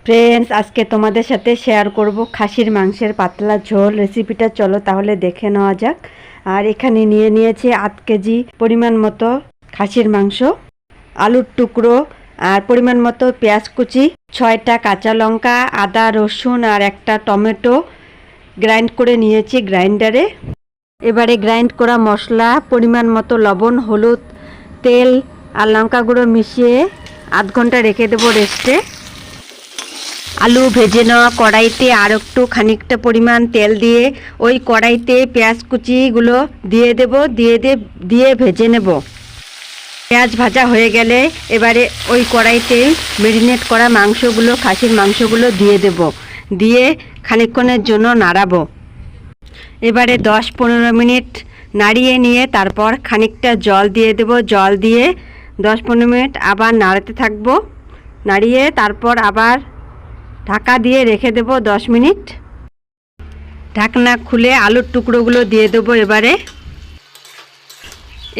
Friends, আজকে তোমাদের সাথে শেয়ার করব খাসির মাংসের পাতলা ঝোল রেসিপিটা। চলো তাহলে দেখে নেওয়া যাক। আর এখানে নিয়েছি 8 কেজি পরিমাণ মতো খাসির মাংস, আলুর টুকরো আর পরিমাণ মতো পেঁয়াজ কুচি, 6টা কাঁচা লঙ্কা, আদা রসুন আর একটা টমেটো গ্রাইন্ড করে নিয়েছি গ্রাইন্ডারে। এবারে গ্রাইন্ড করা মশলা, পরিমাণ মতো লবণ, হলুদ, তেল আর লঙ্কা গুঁড়ো মিশিয়ে আধ ঘন্টা রেখে দেবো রেস্টে। আলু ভেজে নেওয়া কড়াইতে আর একটু খানিকটা পরিমাণ তেল দিয়ে ওই কড়াইতে পেঁয়াজ কুচিগুলো দিয়ে দেব, দিয়ে ভেজে নেব। পেঁয়াজ ভাজা হয়ে গেলে এবারে ওই কড়াইতে মেরিনেট করা মাংসগুলো, খাসির মাংসগুলো দিয়ে দেব, দিয়ে খানিকক্ষণের জন্য নাড়াবো। এবারে 10-15 মিনিট নাড়িয়ে নিয়ে তারপর খানিকটা জল দিয়ে দেব। জল দিয়ে 10-15 মিনিট আবার নাড়াতে থাকবো। নাড়িয়ে তারপর আবার ঢাকা দিয়ে রেখে দেব 10 মিনিট। ঢাকনা খুলে আলুর টুকরোগুলো দিয়ে দেবো।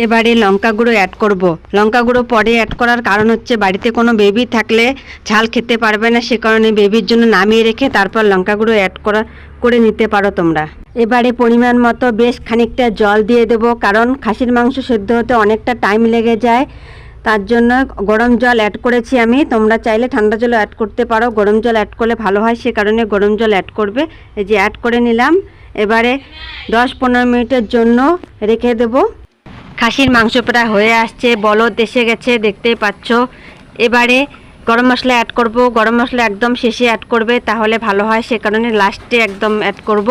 এবারে লঙ্কা গুঁড়ো অ্যাড করব। লঙ্কা গুঁড়ো পরে অ্যাড করার কারণ হচ্ছে বাড়িতে কোনো বেবি থাকলে ঝাল খেতে পারবে না, সে কারণে বেবির জন্য নামিয়ে রেখে তারপর লঙ্কা গুঁড়ো অ্যাড করে নিতে পারো তোমরা। এবারে পরিমাণ মতো বেশ খানিকটা জল দিয়ে দেব, কারণ খাসির মাংস সেদ্ধ হতে অনেকটা টাইম লেগে যায়। তার জন্য গরম জল অ্যাড করেছি আমি। তোমরা চাইলে ঠান্ডা জল অ্যাড করতে পারো, গরম জল অ্যাড করলে ভালো হয়, সে কারণে গরম জল অ্যাড করবে। এই যে অ্যাড করে নিলাম। এবারে 10-15 মিনিটের জন্য রেখে দেব। খাসির মাংস প্রায় হয়ে আসছে, বলদ এসে গেছে, দেখতেই পাচ্ছ। এবারে গরম মশলা অ্যাড করব। গরম মশলা একদম শেষে অ্যাড করবে, তাহলে ভালো হয়, সে কারণে লাস্টে একদম অ্যাড করব।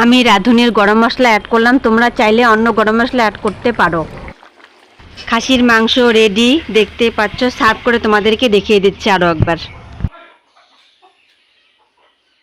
আমি রাঁধুনির গরম মশলা অ্যাড করলাম, তোমরা চাইলে অন্য গরম মশলা অ্যাড করতে পারো। খাসির মাংস রেডি, দেখতে পাচ্ছ। সার্ভ করে তোমাদেরকে দেখিয়ে দিচ্ছি আরও একবার।